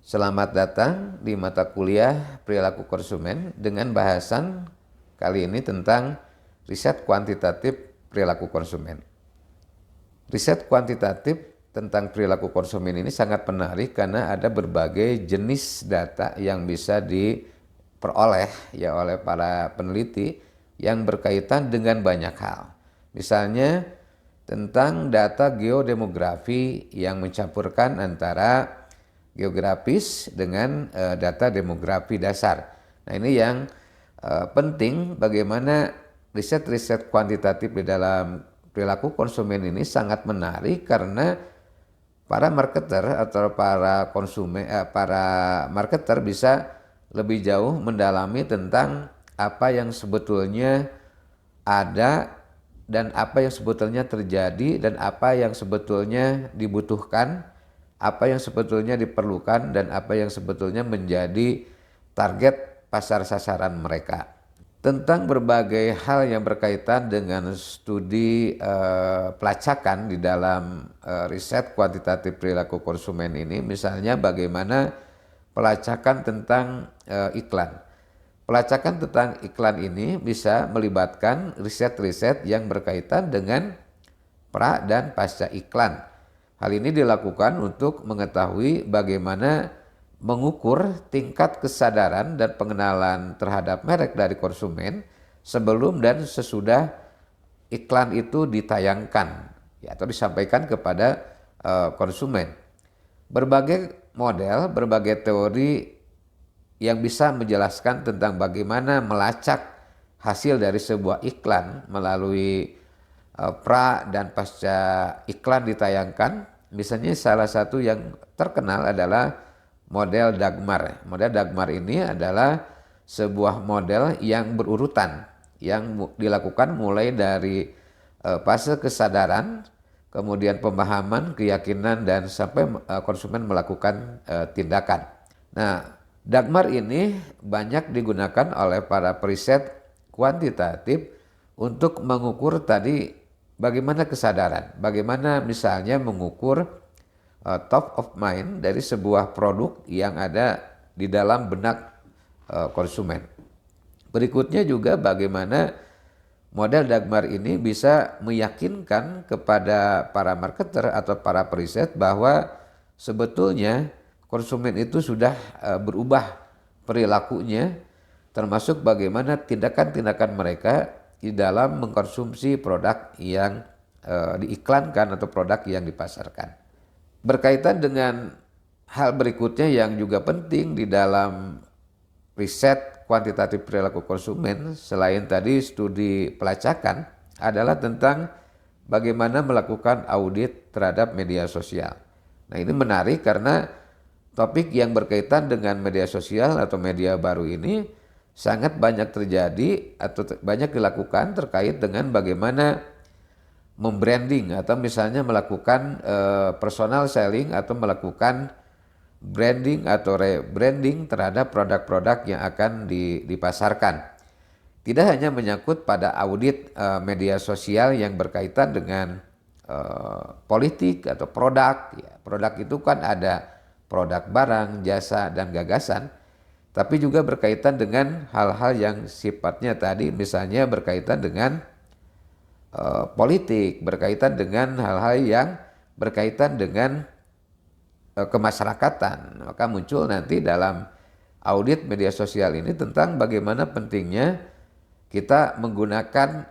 Selamat datang di mata kuliah perilaku konsumen dengan bahasan kali ini tentang riset kuantitatif perilaku konsumen. Riset kuantitatif tentang perilaku konsumen ini sangat menarik karena ada berbagai jenis data yang bisa diperoleh ya oleh para peneliti yang berkaitan dengan banyak hal. Misalnya tentang data geodemografi yang mencampurkan antara geografis dengan data demografi dasar. Nah, ini yang penting, bagaimana riset-riset kuantitatif di dalam perilaku konsumen ini sangat menarik karena para marketer atau para konsumen para marketer bisa lebih jauh mendalami tentang apa yang sebetulnya ada dan apa yang sebetulnya terjadi dan apa yang sebetulnya dibutuhkan, apa yang sebetulnya diperlukan dan apa yang sebetulnya menjadi target pasar sasaran mereka. Tentang berbagai hal yang berkaitan dengan studi pelacakan di dalam riset kuantitatif perilaku konsumen ini, misalnya bagaimana pelacakan tentang iklan. Pelacakan tentang iklan ini bisa melibatkan riset-riset yang berkaitan dengan pra dan pasca iklan. Hal ini dilakukan untuk mengetahui bagaimana mengukur tingkat kesadaran dan pengenalan terhadap merek dari konsumen sebelum dan sesudah iklan itu ditayangkan ya, atau disampaikan kepada konsumen. Berbagai model, berbagai teori yang bisa menjelaskan tentang bagaimana melacak hasil dari sebuah iklan melalui pra dan pasca iklan ditayangkan. Misalnya salah satu yang terkenal adalah model Dagmar. Model Dagmar ini adalah sebuah model yang berurutan, yang dilakukan mulai dari fase kesadaran, kemudian pemahaman, keyakinan, dan sampai konsumen melakukan tindakan. Nah, Dagmar ini banyak digunakan oleh para periset kuantitatif untuk mengukur tadi bagaimana kesadaran, bagaimana misalnya mengukur top of mind dari sebuah produk yang ada di dalam benak konsumen. Berikutnya juga bagaimana model Dagmar ini bisa meyakinkan kepada para marketer atau para periset bahwa sebetulnya konsumen itu sudah berubah perilakunya, termasuk bagaimana tindakan-tindakan mereka di dalam mengkonsumsi produk yang diiklankan atau produk yang dipasarkan. Berkaitan dengan hal berikutnya yang juga penting di dalam riset kuantitatif perilaku konsumen selain tadi studi pelacakan adalah tentang bagaimana melakukan audit terhadap media sosial. Nah, ini menarik karena topik yang berkaitan dengan media sosial atau media baru ini sangat banyak terjadi atau banyak dilakukan terkait dengan bagaimana membranding atau misalnya melakukan personal selling atau melakukan branding atau rebranding terhadap produk-produk yang akan dipasarkan. Tidak hanya menyangkut pada audit media sosial yang berkaitan dengan politik atau produk. Ya, produk itu kan ada produk barang, jasa, dan gagasan, tapi juga berkaitan dengan hal-hal yang sifatnya tadi misalnya berkaitan dengan politik, berkaitan dengan hal-hal yang berkaitan dengan kemasyarakatan. Maka muncul nanti dalam audit media sosial ini tentang bagaimana pentingnya kita menggunakan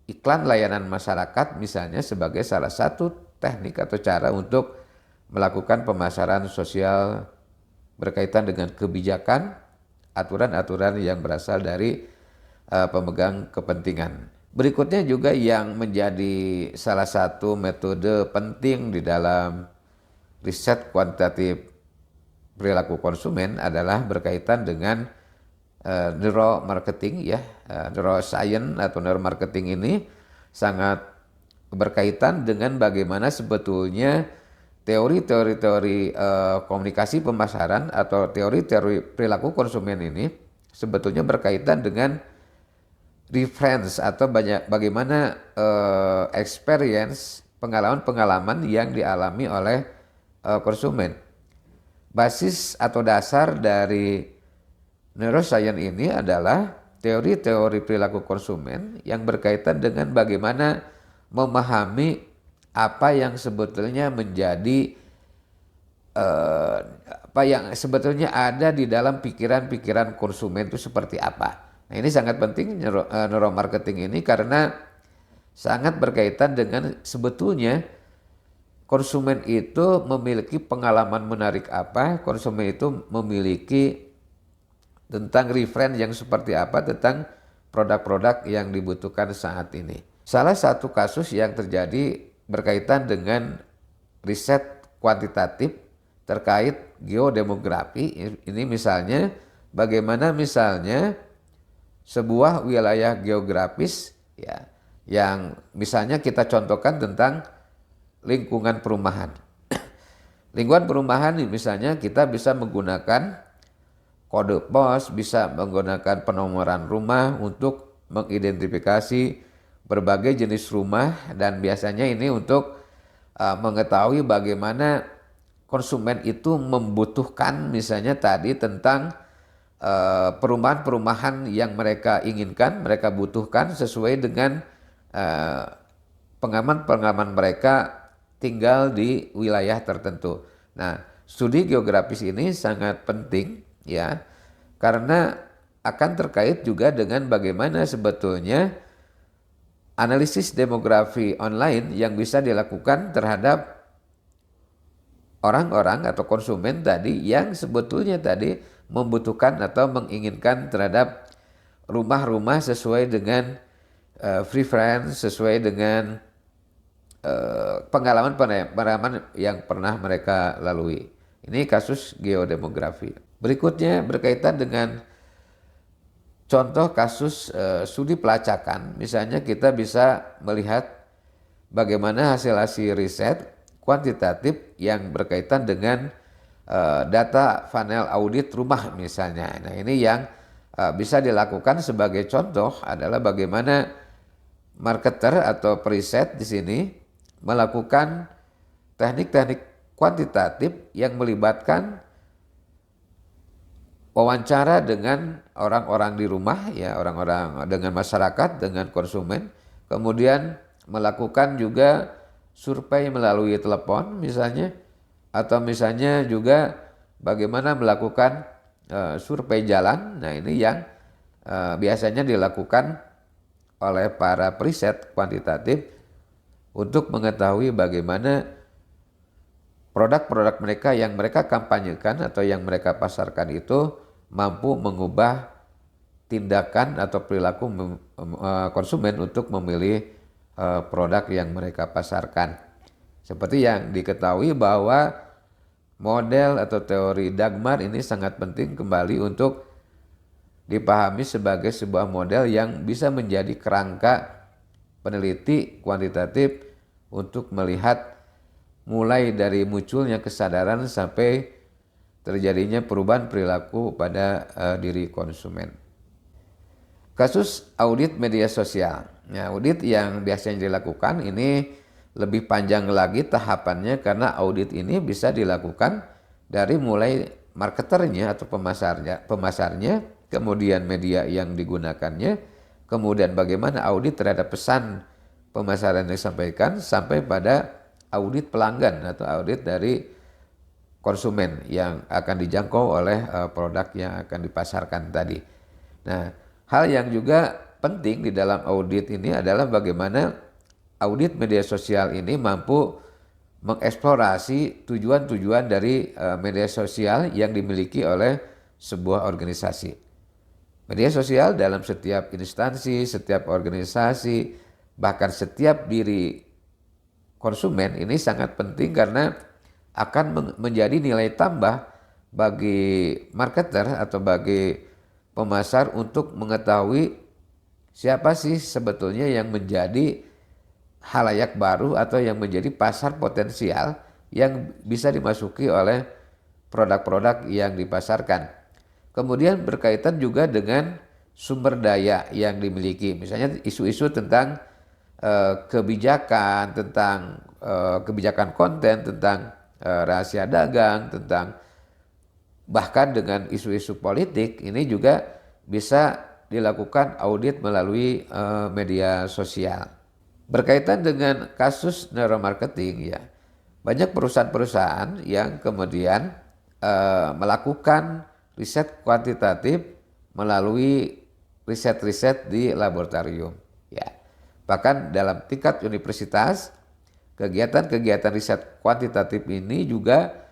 iklan layanan masyarakat misalnya sebagai salah satu teknik atau cara untuk melakukan pemasaran sosial berkaitan dengan kebijakan, aturan-aturan yang berasal dari pemegang kepentingan. Berikutnya juga yang menjadi salah satu metode penting di dalam riset kuantitatif perilaku konsumen adalah berkaitan dengan neuromarketing ya. Neuroscience atau neuromarketing ini sangat berkaitan dengan bagaimana sebetulnya teori-teori komunikasi pemasaran atau teori-teori perilaku konsumen ini sebetulnya berkaitan dengan reference atau bagaimana experience, pengalaman-pengalaman yang dialami oleh konsumen. basis atau dasar dari neuroscience ini adalah teori-teori perilaku konsumen yang berkaitan dengan bagaimana memahami apa yang sebetulnya menjadi apa yang sebetulnya ada di dalam pikiran-pikiran konsumen itu seperti apa. Nah, ini sangat penting neuromarketing ini karena sangat berkaitan dengan sebetulnya konsumen itu memiliki pengalaman menarik apa, konsumen itu memiliki tentang reference yang seperti apa tentang produk-produk yang dibutuhkan saat ini. Salah satu kasus yang terjadi berkaitan dengan riset kuantitatif terkait geodemografi, ini misalnya bagaimana misalnya sebuah wilayah geografis ya yang misalnya kita contohkan tentang lingkungan perumahan. Lingkungan perumahan misalnya kita bisa menggunakan kode pos, bisa menggunakan penomoran rumah untuk mengidentifikasi berbagai jenis rumah dan biasanya ini untuk mengetahui bagaimana konsumen itu membutuhkan misalnya tadi tentang perumahan-perumahan yang mereka inginkan, mereka butuhkan sesuai dengan pengalaman-pengalaman mereka tinggal di wilayah tertentu. Nah, studi geografis ini sangat penting ya, karena akan terkait juga dengan bagaimana sebetulnya analisis demografi online yang bisa dilakukan terhadap orang-orang atau konsumen tadi yang sebetulnya tadi membutuhkan atau menginginkan terhadap rumah-rumah sesuai dengan preference, sesuai dengan pengalaman yang pernah mereka lalui. Ini kasus geodemografi. Berikutnya berkaitan dengan contoh kasus studi pelacakan. Misalnya kita bisa melihat bagaimana hasil-hasil riset kuantitatif yang berkaitan dengan data panel audit rumah misalnya. Nah, ini yang bisa dilakukan sebagai contoh adalah bagaimana marketer atau periset di sini melakukan teknik-teknik kuantitatif yang melibatkan wawancara dengan orang-orang di rumah ya, orang-orang dengan masyarakat, dengan konsumen, kemudian melakukan juga survei melalui telepon misalnya, atau misalnya juga bagaimana melakukan survei jalan. Nah, ini yang biasanya dilakukan oleh para periset kuantitatif untuk mengetahui bagaimana produk-produk mereka yang mereka kampanyekan atau yang mereka pasarkan itu mampu mengubah tindakan atau perilaku konsumen untuk memilih produk yang mereka pasarkan. Seperti yang diketahui bahwa model atau teori Dagmar ini sangat penting kembali untuk dipahami sebagai sebuah model yang bisa menjadi kerangka peneliti kuantitatif untuk melihat mulai dari munculnya kesadaran sampai terjadinya perubahan perilaku pada diri konsumen. Kasus audit media sosial. Nah, audit yang biasanya dilakukan ini lebih panjang lagi tahapannya karena audit ini bisa dilakukan dari mulai marketernya atau pemasarnya, kemudian media yang digunakannya, kemudian bagaimana audit terhadap pesan pemasaran yang disampaikan sampai pada audit pelanggan atau audit dari konsumen yang akan dijangkau oleh produk yang akan dipasarkan tadi. Nah, hal yang juga penting di dalam audit ini adalah bagaimana audit media sosial ini mampu mengeksplorasi tujuan-tujuan dari media sosial yang dimiliki oleh sebuah organisasi. Media sosial dalam setiap instansi, setiap organisasi, bahkan setiap diri konsumen ini sangat penting karena akan menjadi nilai tambah bagi marketer atau bagi pemasar untuk mengetahui siapa sih sebetulnya yang menjadi halayak baru atau yang menjadi pasar potensial yang bisa dimasuki oleh produk-produk yang dipasarkan. Kemudian berkaitan juga dengan sumber daya yang dimiliki, misalnya isu-isu tentang kebijakan, tentang kebijakan konten, tentang rahasia dagang, tentang Bahkan dengan isu-isu politik ini juga bisa dilakukan audit melalui media sosial. Berkaitan dengan kasus neuromarketing ya, banyak perusahaan-perusahaan yang kemudian melakukan riset kuantitatif melalui riset-riset di laboratorium ya. Bahkan dalam tingkat universitas, kegiatan-kegiatan riset kuantitatif ini juga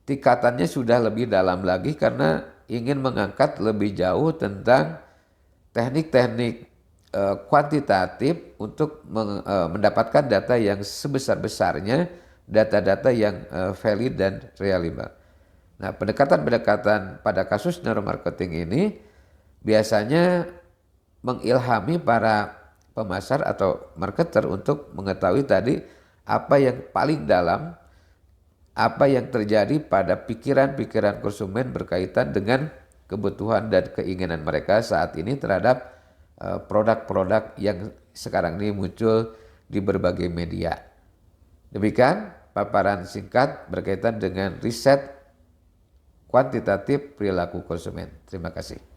tingkatannya sudah lebih dalam lagi karena ingin mengangkat lebih jauh tentang teknik-teknik kuantitatif untuk mendapatkan data yang sebesar-besarnya, data-data yang valid dan reliable. Nah, pendekatan-pendekatan pada kasus neuromarketing ini biasanya mengilhami para pemasar atau marketer untuk mengetahui tadi apa yang paling dalam, apa yang terjadi pada pikiran-pikiran konsumen berkaitan dengan kebutuhan dan keinginan mereka saat ini terhadap produk-produk yang sekarang ini muncul di berbagai media. Demikian paparan singkat berkaitan dengan riset kuantitatif perilaku konsumen. Terima kasih.